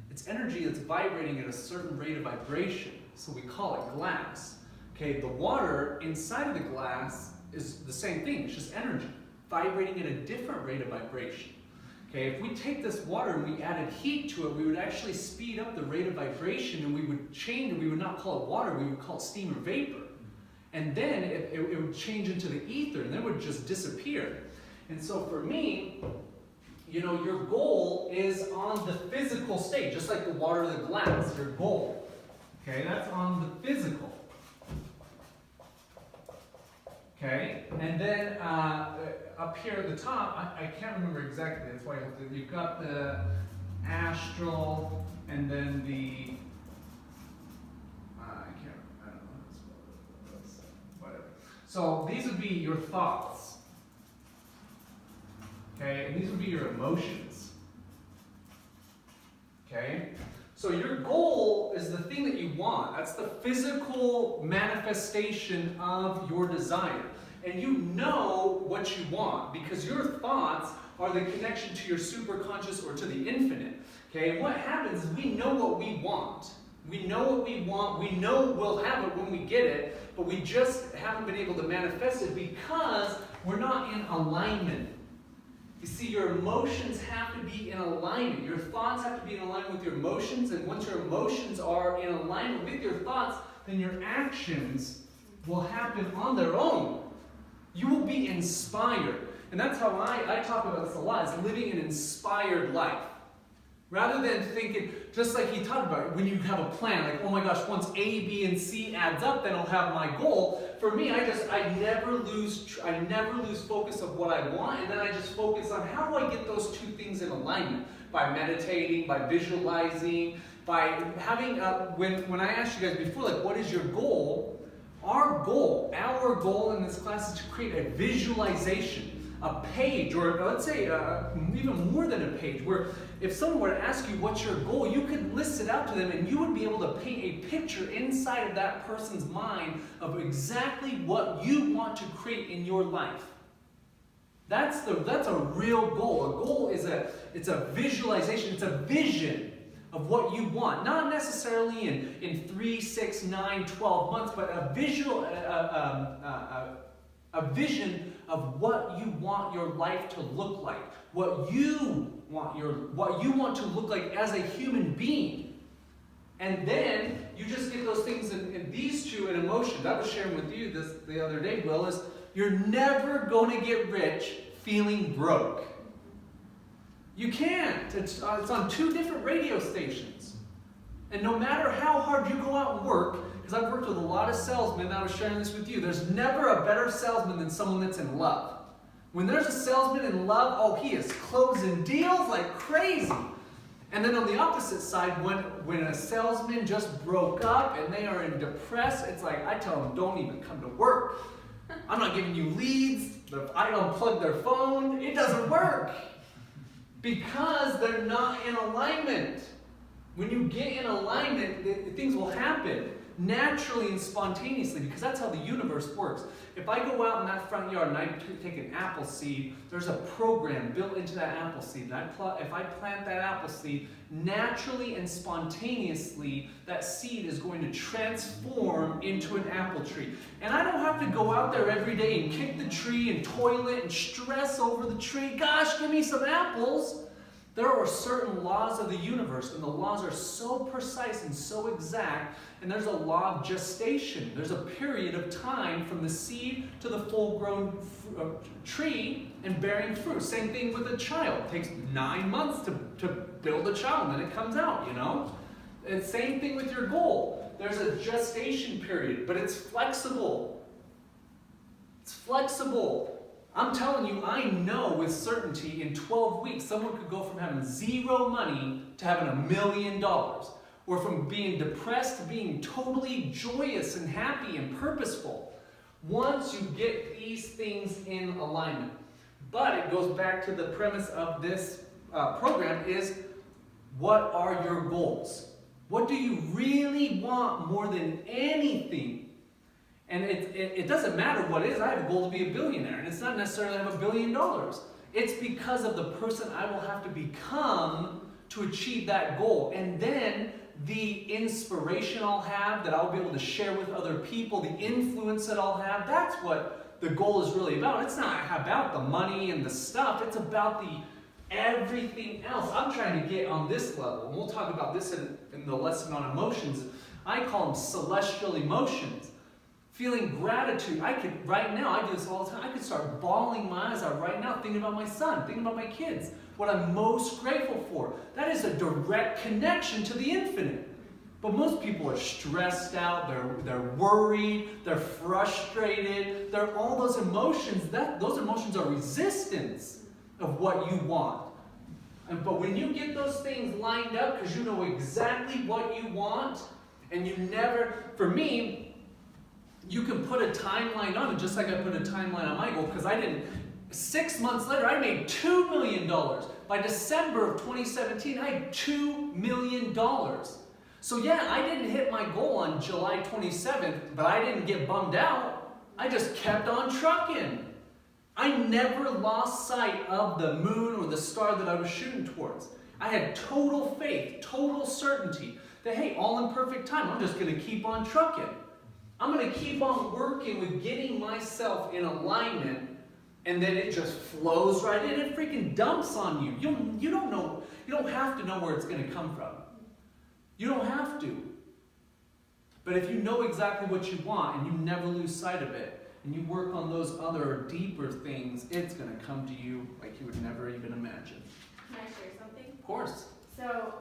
It's energy that's vibrating at a certain rate of vibration, so we call it glass. Okay, the water inside of the glass is the same thing, it's just energy, vibrating at a different rate of vibration. Okay, if we take this water and we added heat to it, we would actually speed up the rate of vibration, and we would change, and we would not call it water, we would call it steam or vapor. And then it would change into the ether, and then it would just disappear. And so for me, your goal is on the physical state, just like the water or the glass, your goal. Okay, that's on the physical. Okay, and then up here at the top, I can't remember exactly, that's why you've got the astral, and then the, I don't know, whatever. So these would be your thoughts. Okay, and these would be your emotions. Okay, So your goal is the thing that you want. That's the physical manifestation of your desire. And you know what you want because your thoughts are the connection to your superconscious or to the infinite. Okay, what happens is we know what we want. We know what we want. We know we'll have it when we get it, but we just haven't been able to manifest it because we're not in alignment. You see, your emotions have to be in alignment. Your thoughts have to be in alignment with your emotions, and once your emotions are in alignment with your thoughts, then your actions will happen on their own. You will be inspired. And that's how I talk about this a lot, is living an inspired life. Rather than thinking, just like he talked about, when you have a plan, like, oh my gosh, once A, B, and C adds up, then I'll have my goal. For me, I never lose focus of what I want, and then I just focus on how do I get those two things in alignment? By meditating, by visualizing, by having, when I asked you guys before, like, what is your goal? Our goal in this class is to create a visualization. A page, or let's say even more than a page, where if someone were to ask you what's your goal, you could list it out to them and you would be able to paint a picture inside of that person's mind of exactly what you want to create in your life. That's a real goal. A goal is it's a visualization, it's a vision of what you want. Not necessarily in 3, 6, 9, 12 months, but a vision of what you want your life to look like, what you want to look like as a human being. And then you just get those things in these two in emotions. I was sharing with you this the other day, Will, is you're never going to get rich feeling broke. You can't. It's on 2 different radio stations. And no matter how hard you go out and work, because I've worked with a lot of salesmen, and I was sharing this with you, there's never a better salesman than someone that's in love. When there's a salesman in love, oh, he is closing deals like crazy. And then on the opposite side, when a salesman just broke up and they are in depressed, it's like, I tell them, don't even come to work. I'm not giving you leads. I unplug their phone. It doesn't work. Because they're not in alignment. When you get in alignment, things will happen naturally and spontaneously, because that's how the universe works. If I go out in that front yard and I take an apple seed, there's a program built into that apple seed. And if I plant that apple seed, naturally and spontaneously, that seed is going to transform into an apple tree. And I don't have to go out there every day and kick the tree and toil it and stress over the tree. Gosh, give me some apples. There are certain laws of the universe, and the laws are so precise and so exact, and there's a law of gestation. There's a period of time from the seed to the full-grown tree and bearing fruit. Same thing with a child. It takes 9 months to build a child, and then it comes out, you know? And same thing with your goal. There's a gestation period, but it's flexible. It's flexible. I'm telling you, I know with certainty in 12 weeks, someone could go from having 0 money to having $1 million. Or from being depressed to being totally joyous and happy and purposeful. Once you get these things in alignment. But it goes back to the premise of this program is, what are your goals? What do you really want more than anything? And it doesn't matter what it is. I have a goal to be a billionaire. And it's not necessarily I have $1 billion. It's because of the person I will have to become to achieve that goal. And then the inspiration I'll have that I'll be able to share with other people, the influence that I'll have, that's what the goal is really about. It's not about the money and the stuff. It's about the everything else. I'm trying to get on this level. And we'll talk about this in the lesson on emotions. I call them celestial emotions. Feeling gratitude. Right now, I do this all the time. I could start bawling my eyes out right now, thinking about my son, thinking about my kids, what I'm most grateful for. That is a direct connection to the infinite. But most people are stressed out, they're worried, they're frustrated, they're all those emotions. Those emotions are resistance of what you want. But when you get those things lined up, because you know exactly what you want, and you never, for me, you can put a timeline on it, just like I put a timeline on my goal, because 6 months later, I made $2 million. By December of 2017, I had $2 million. So yeah, I didn't hit my goal on July 27th, but I didn't get bummed out. I just kept on trucking. I never lost sight of the moon or the star that I was shooting towards. I had total faith, total certainty that, hey, all in perfect time, I'm just going to keep on trucking. I'm going to keep on working with getting myself in alignment, and then it just flows right in. It freaking dumps on you. You don't know. You don't have to know where it's going to come from. You don't have to. But if you know exactly what you want and you never lose sight of it, and you work on those other deeper things, it's going to come to you like you would never even imagine. Can I share something? Of course. So,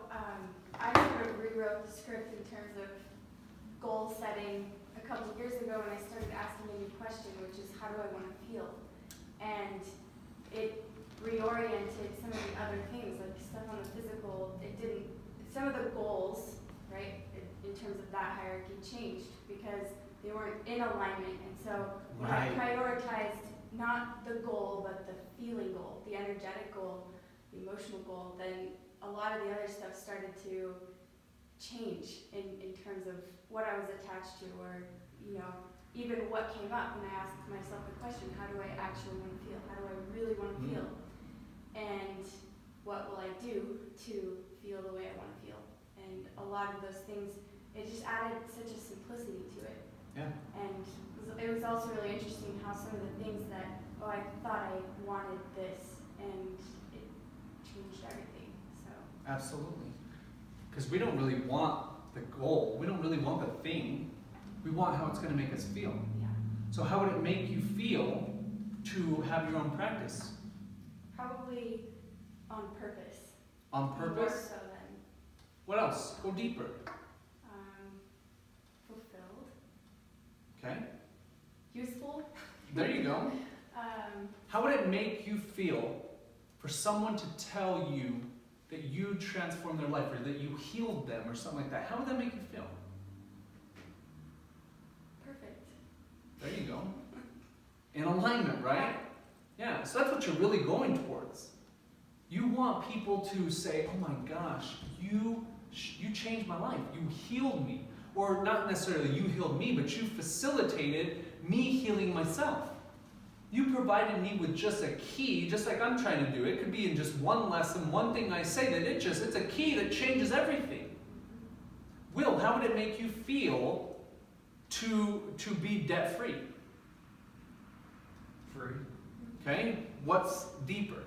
I sort of rewrote the script in terms of goal setting a couple of years ago when I started asking a new question, which is, how do I want to feel? And it reoriented some of the other things, like stuff on the physical. Some of the goals, right, in terms of that hierarchy changed because they weren't in alignment. And so when I prioritized not the goal, but the feeling goal, the energetic goal, the emotional goal, then a lot of the other stuff started to change in terms of what I was attached to, or, even what came up when I asked myself the question, how do I actually want to feel? How do I really want to feel? And what will I do to feel the way I want to feel? And a lot of those things, it just added such a simplicity to it. Yeah. And it was also really interesting how some of the things that, I thought I wanted this, and it changed everything. So Absolutely. Because we don't really want the goal. We don't really want the thing. We want how it's going to make us feel. yeah, So how would it make you feel to have your own practice? probably on purpose. On More purpose? so than What else? Go deeper. fulfilled, Okay? useful. There you go. How would it make you feel for someone to tell you that you transformed their life or that you healed them or something like that? How would that make you feel? Perfect. There you go. In alignment, right? Yeah, so that's what you're really going towards. You want people to say, oh my gosh, you changed my life. You healed me. Or not necessarily you healed me, but you facilitated me healing myself. You provided me with just a key, just like I'm trying to do. It could be in just one lesson, one thing I say, that it's a key that changes everything. Will, how would it make you feel to be debt-free? Free. Okay? What's deeper?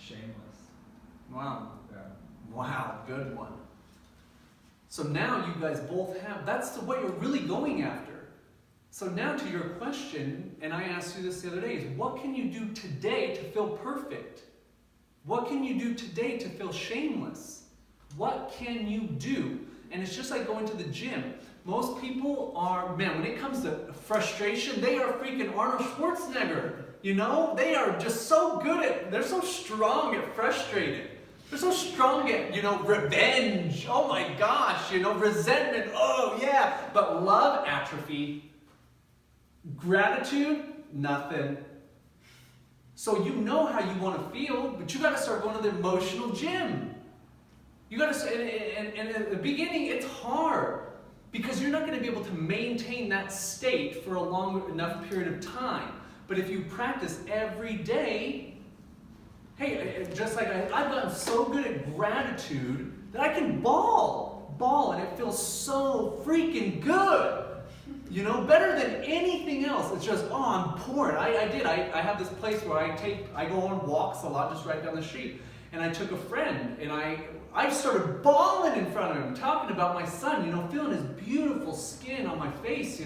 Shameless. Wow. Yeah. Wow, good one. So now you guys both have, that's what you're really going after. So now to your question, and I asked you this the other day, is what can you do today to feel perfect? What can you do today to feel shameless? What can you do? And it's just like going to the gym. Most people are, when it comes to frustration, they are freaking Arnold Schwarzenegger. They are just so good they're so strong at frustrated. They're so strong at, revenge. Oh my gosh, resentment. Oh yeah. But love, atrophy. Gratitude, nothing. So you know how you want to feel, but you got to start going to the emotional gym. You got to, and at the beginning, it's hard because you're not going to be able to maintain that state for a long enough period of time. But if you practice every day, hey, just like I've gotten so good at gratitude that I can bawl, and it feels so freaking good. Better than anything else. It's just, I'm pouring. I have this place where I go on walks a lot, just right down the street. And I took a friend, and I started bawling in front of him, talking about my son, feeling his beautiful skin on my face,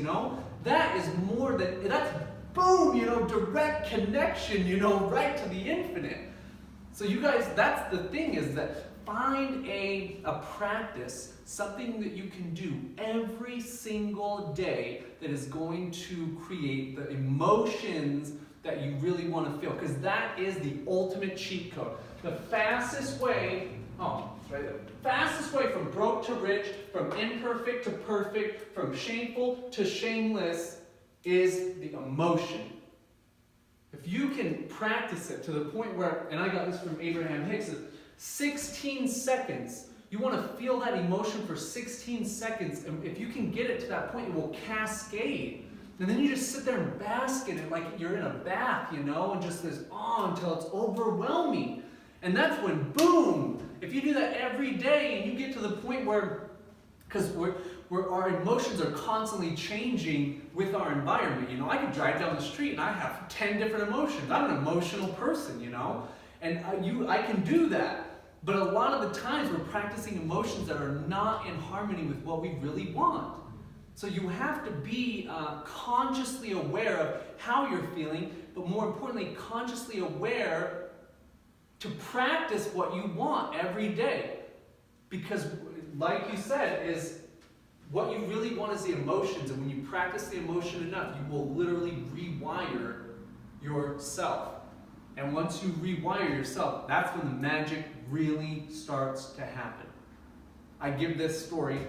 That is more than, that's boom, direct connection, right to the infinite. So you guys, that's the thing, is that find a practice, something that you can do every single day that is going to create the emotions that you really want to feel, because that is the ultimate cheat code. The fastest way, right there. Fastest way from broke to rich, from imperfect to perfect, from shameful to shameless is the emotion. If you can practice it to the point where, and I got this from Abraham Hicks, 16 seconds. You want to feel that emotion for 16 seconds, and if you can get it to that point, it will cascade. And then you just sit there and bask in it like you're in a bath, and just this until it's overwhelming. And that's when, boom, if you do that every day and you get to the point where, because our emotions are constantly changing with our environment. I could drive down the street and I have 10 different emotions. I'm an emotional person, and I can do that. But a lot of the times we're practicing emotions that are not in harmony with what we really want. So you have to be consciously aware of how you're feeling, but more importantly, consciously aware to practice what you want every day. Because, like you said, is what you really want is the emotions. And when you practice the emotion enough, you will literally rewire yourself. And once you rewire yourself, that's when the magic really starts to happen. I give this story.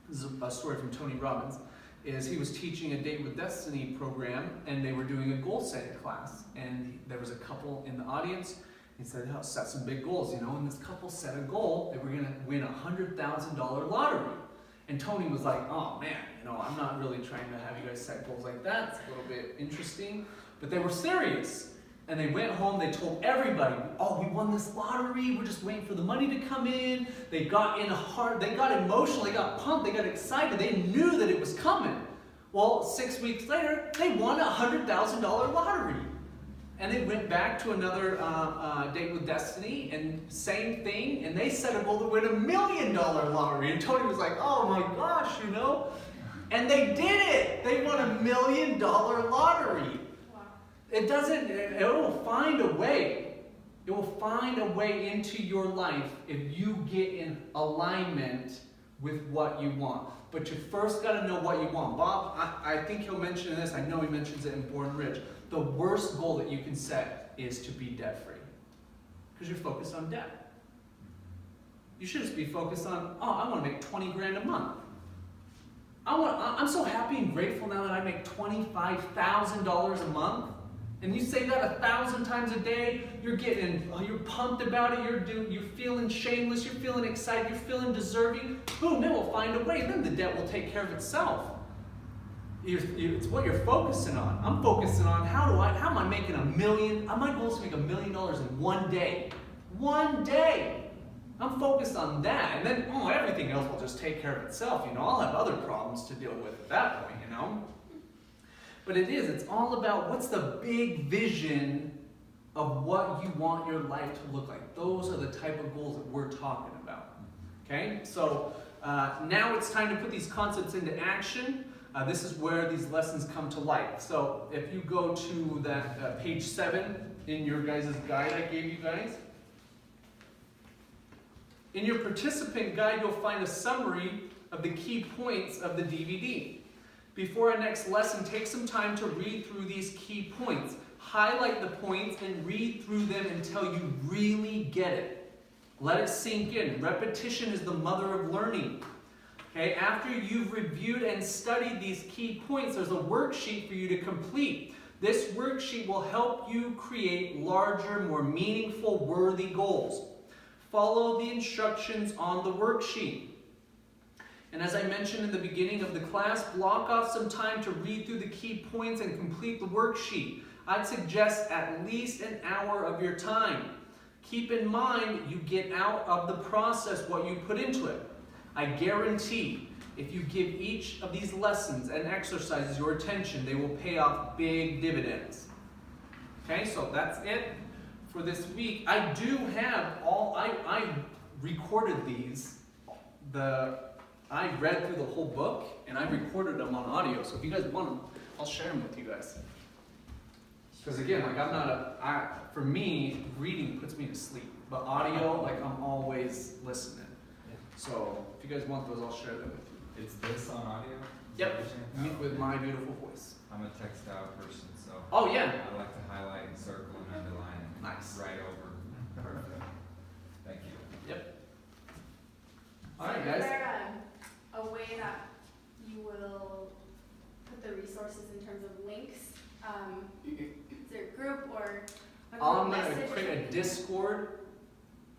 This is a story from Tony Robbins. He was teaching a Date with Destiny program, and they were doing a goal setting class. And there was a couple in the audience. He said, set some big goals, and this couple set a goal. They were going to win a $100,000 lottery. And Tony was like, oh man, I'm not really trying to have you guys set goals like that. It's a little bit interesting. But they were serious. And they went home, they told everybody, we won this lottery, we're just waiting for the money to come in. They got they got emotional, they got pumped, they got excited, they knew that it was coming. Well, 6 weeks later, they won a $100,000 lottery. And they went back to another Date with Destiny, and same thing, and they set a goal to win $1 million lottery. And Tony was like, oh my gosh, And they did it! They won $1 million lottery. It will find a way. It will find a way into your life if you get in alignment with what you want. But you first got to know what you want. Bob, I think he'll mention this. I know he mentions it in Born Rich. The worst goal that you can set is to be debt-free. Because you're focused on debt. You should just be focused on, I want to make 20 grand a month. I'm so happy and grateful now that I make $25,000 a month. And you say that 1,000 times a day, you're pumped about it, you're feeling shameless, you're feeling excited, you're feeling deserving. Boom, it will find a way. Then the debt will take care of itself. It's what you're focusing on. I'm focusing on how am I making $1 million? My goal is to make $1 million in one day. One day. I'm focused on that. And then, everything else will just take care of itself. I'll have other problems to deal with at that point, But it's all about what's the big vision of what you want your life to look like. Those are the type of goals that we're talking about. Okay, so now it's time to put these concepts into action. This is where these lessons come to life. So if you go to that page 7 in your guys' guide I gave you guys, in your participant guide you'll find a summary of the key points of the DVD. Before our next lesson, take some time to read through these key points. Highlight the points and read through them until you really get it. Let it sink in. Repetition is the mother of learning. Okay, after you've reviewed and studied these key points, there's a worksheet for you to complete. This worksheet will help you create larger, more meaningful, worthy goals. Follow the instructions on the worksheet. And as I mentioned in the beginning of the class, block off some time to read through the key points and complete the worksheet. I'd suggest at least an hour of your time. Keep in mind, you get out of the process what you put into it. I guarantee if you give each of these lessons and exercises your attention, they will pay off big dividends. Okay, so that's it for this week. I do have I recorded these. I read through the whole book, and I recorded them on audio. So if you guys want them, I'll share them with you guys. Because again, like for me, reading puts me to sleep, but audio, like I'm always listening. So if you guys want those, I'll share them with you. It's this on audio? Yep, with my beautiful voice. I'm a textile person, so. Oh yeah. I like to highlight and circle and underline and Nice. write over. Perfect. Thank you. Yep. So All right, is guys. there a way that you will put the resources in terms of links? Is there a group or a group I'm message? gonna create a Discord.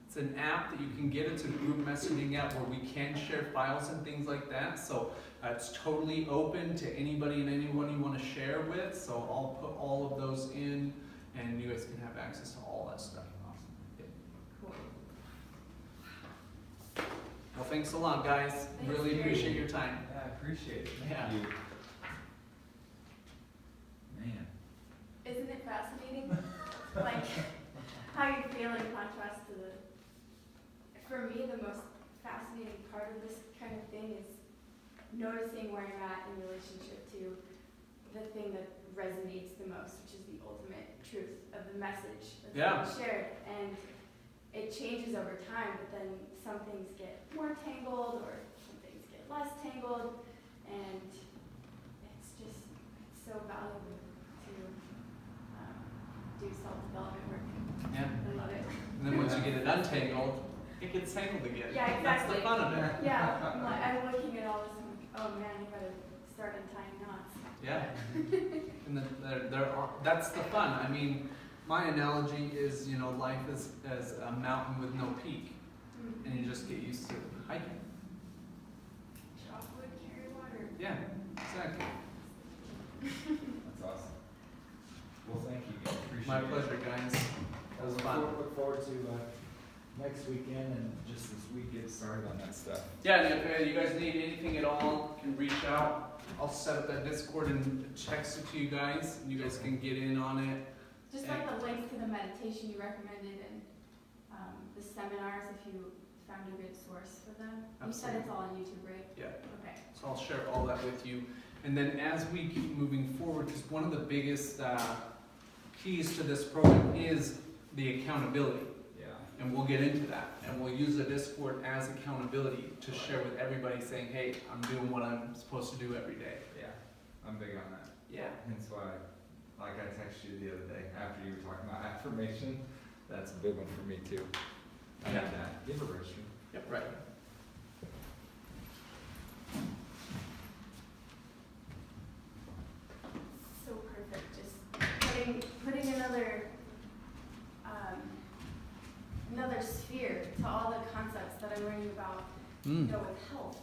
It's an app that you can get. It's a group messaging app where we can share files and things like that. So it's totally open to anybody and anyone you want to share with. So I'll put all of those in, and you guys can have access to all that stuff. Cool. Well, thanks a lot, guys. Thanks, Really Gary. appreciate your time. Yeah, I appreciate it. Yeah. Thank you. Man. Isn't it fascinating? Like how you feel in contrast to for me, the most fascinating part of this kind of thing is noticing where you're at in relationship to the thing that resonates the most, which is the ultimate truth of the message that's Yeah. being shared. And it changes over time, but then some things get more tangled or some things get less tangled, and it's so valuable to do self-development work. Yeah. I love it. And then once you get it untangled, it gets tangled again. Yeah, That's exactly. the fun of it. Yeah, I'm looking at all this and I'm like, oh man, you gotta start untying knots. Yeah. And then that's the fun. I mean, my analogy is, life is as a mountain with no peak, and you just get used to hiking. Chop wood, carry water. Yeah, exactly. That's awesome. Well, thank you, guys. Appreciate My it. pleasure, guys. That was fun. Look forward to next weekend and just this week get started on that stuff. Yeah, and if you guys need anything at all, you can reach out. I'll set up that Discord and text it to you guys, and you guys can get in on it. Just like the links to the meditation you recommended and the seminars, if you found a good source for them. You said it's all on YouTube, right? Yeah. Okay. So I'll share all that with you. And then as we keep moving forward, because one of the biggest keys to this program is the accountability. Yeah. And we'll get into that. And we'll use the Discord as accountability to share with everybody saying, hey, I'm doing what I'm supposed to do every day. Yeah. I'm big on that. Yeah. Hence why, like I texted you the other day after you were talking about affirmation. That's a big one for me too. I Yeah. have that. Give a restroom. Yep, right. So perfect. Just putting another sphere to all the concepts that I'm learning about, with health